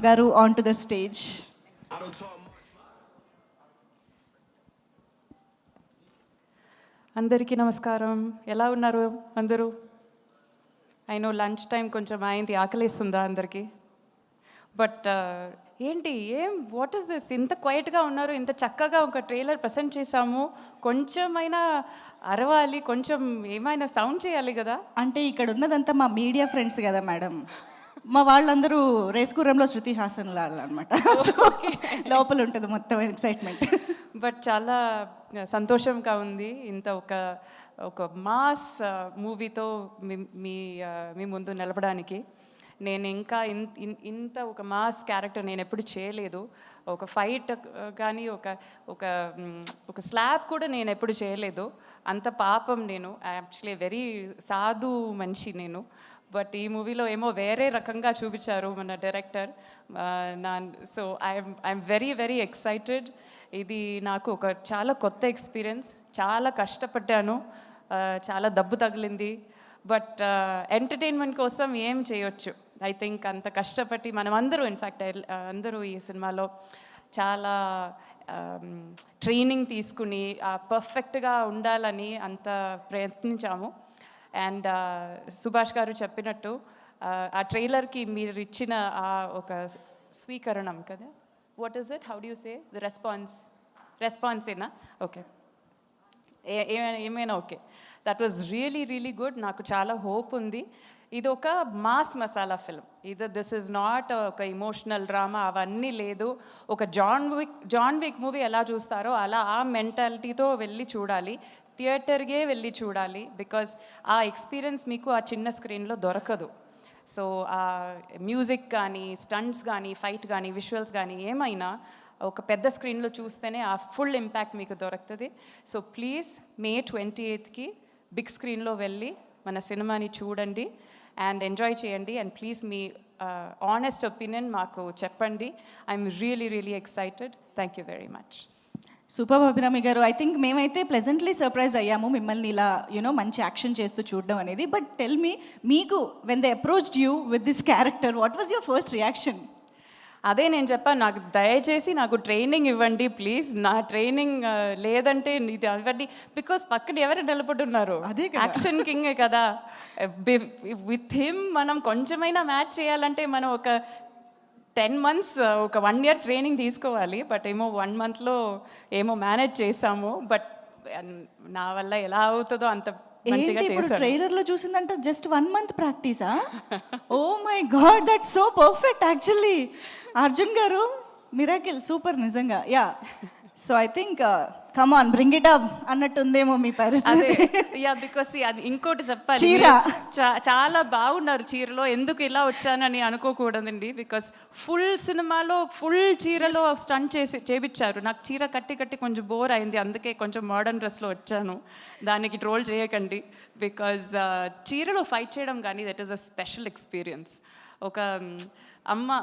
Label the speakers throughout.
Speaker 1: గారు on to the stage.
Speaker 2: అందరికీ నమస్కారం. ఎలా ఉన్నారు అందరూ? అయినో లంచ్ టైం కొంచెం అయింది, ఆకలిస్తుందా అందరికీ? బట్ ఏంటి వాట్ ఈస్ దిస్? ఇంత క్వైట్గా ఉన్నారు, ఇంత చక్కగా ఒక ట్రైలర్ ప్రజెంట్ చేశాము, కొంచెమైనా అరవాలి, కొంచెం ఏమైనా సౌండ్ చేయాలి కదా.
Speaker 1: అంటే ఇక్కడ ఉన్నదంతా మా మీడియా ఫ్రెండ్స్ కదా మేడం, మా వాళ్ళందరూ రేస్కూరంలో శృతి హాసన్ లాగా అనమాట. లోపల ఉంటుంది మొత్తం ఎక్సైట్మెంట్.
Speaker 2: బట్ చాలా సంతోషంగా ఉంది ఇంత ఒక మాస్ మూవీతో మీ ముందు నిలబడానికి. నేను ఇంకా ఇంత ఒక మాస్ క్యారెక్టర్ నేను ఎప్పుడు చేయలేదు. ఒక ఫైట్ కానీ ఒక స్లాబ్ కూడా నేను ఎప్పుడు చేయలేదు. అంత పాపం నేను యాక్చువల్లీ వెరీ సాధు మనిషి నేను. బట్ ఈ మూవీలో ఏమో వేరే రకంగా చూపించారు మన director. So I'm very very excited. ఇది నాకు ఒక చాలా కొత్త ఎక్స్పీరియన్స్. చాలా కష్టపడ్డాను, చాలా దెబ్బ తగిలింది. బట్ ఎంటర్టైన్మెంట్ కోసం ఏం చేయొచ్చు. ఐ థింక్ అంత కష్టపడి మనం అందరూ ఇన్ఫ్యాక్ట్ అందరూ ఈ సినిమాలో చాలా ట్రైనింగ్ తీసుకుని పర్ఫెక్ట్గా ఉండాలని అంత ప్రయత్నించాము. అండ్ సుభాష్ గారు చెప్పినట్టు ఆ ట్రైలర్కి మీరు ఇచ్చిన ఒక స్వీకరణం కదా, what is it, how do you say the రెస్పాన్సేనా? ఓకే, ఏమైనా okay, that was really really good. నాకు చాలా హోప్ ఉంది. ఇది ఒక mass masala film. This is not ఒక ఇమోషనల్ డ్రామా, అవన్నీ లేదు. ఒక జాన్ విక్ మూవీ ఎలా చూస్తారో అలా ఆ మెంటాలిటీతో వెళ్ళి చూడాలి, థియేటర్కే వెళ్ళి చూడాలి. బికాజ్ ఆ ఎక్స్పీరియన్స్ మీకు ఆ చిన్న స్క్రీన్లో దొరకదు. సో ఆ మ్యూజిక్ కానీ, స్టంట్స్ కానీ, ఫైట్ కానీ, విజువల్స్ కానీ ఏమైనా ఒక పెద్ద స్క్రీన్లో చూస్తేనే ఆ ఫుల్ ఇంపాక్ట్ మీకు దొరుకుతుంది. సో ప్లీజ్ May 28కి బిగ్ స్క్రీన్లో వెళ్ళి మన సినిమాని చూడండి అండ్ ఎంజాయ్ చేయండి. And please me honest opinion మాకు చెప్పండి. I'm really really excited. Thank you very much.
Speaker 1: Super Abhirami గారు. ఐ థింక్ మేమైతే ప్లెజెంట్లీ సర్ప్రైజ్ అయ్యాము మిమ్మల్ని ఇలా మంచి యాక్షన్ చేస్తూ చూడడం అనేది. బట్ టెల్ మీ, మీకు when they approached you with this character, what was your first reaction?
Speaker 2: అదే నేను చెప్పాను, నాకు దయచేసి నాకు ట్రైనింగ్ ఇవ్వండి ప్లీజ్. నా ట్రైనింగ్ లేదంటే ఇది అవ్వండి. బికాస్ పక్కన ఎవరు నిలబడున్నారు,
Speaker 1: అదే
Speaker 2: యాక్షన్ కింగే కదా. విత్ హిమ్ మనం కొంచెమైనా మ్యాచ్ చేయాలంటే మనం ఒక 10 months, ఒక 1 year ట్రైనింగ్ తీసుకోవాలి. బట్ ఏమో 1 monthలో ఏమో మేనేజ్ చేసాము. బట్ నా వల్ల ఎలా అవుతుందో అంత మంచిగా చేశాను.
Speaker 1: ట్రైలర్లో చూసిందంటే జస్ట్ 1 month ప్రాక్టీసా? Oh my god, that's so perfect actually. Arjun garu miracle, super నిజంగా. Yeah, so I think come on bring it up అన్నట్టుందేమో మీ పరిస్థితి.
Speaker 2: యా, బికాస్ అది ఇంకోటి చెప్పాలి, చాలా బాగున్నారు చీరలో, ఎందుకు ఇలా వచ్చానని అనుకోకూడదండి. బికాస్ ఫుల్ సినిమాలో ఫుల్ చీరలో స్టంట్ చేపించారు. నాకు చీర కట్టి కొంచెం బోర్ అయింది, అందుకే కొంచెం మోడర్న్ డ్రెస్లో వచ్చాను. దానికి ట్రోల్ చేయకండి. బికాజ్ చీరలో ఫైట్ చేయడం కానీ that is a special experience. ఒక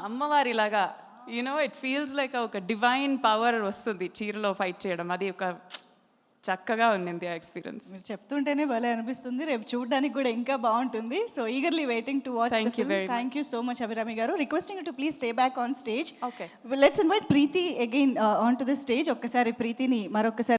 Speaker 2: అమ్మవారిలాగా ఇట్ ఫీల్స్ లైక్ ఒక డివైన్ పవర్ వస్తుంది చీరలో ఫైట్ చేయడం. అది ఒక చక్కగా ఉన్నింది ఆ ఎక్స్పీరియన్స్.
Speaker 1: మీరు చెప్తుంటేనే భలే అనిపిస్తుంది, రేపు చూడడానికి కూడా ఇంకా బాగుంటుంది. So eagerly waiting to watch. Thank you so much Abhirami garu. Requesting to please stay back on stage.
Speaker 2: Okay,
Speaker 1: let's invite Preethi again on to the stage. ఒక్కసారి ప్రీతిని మరొకసారి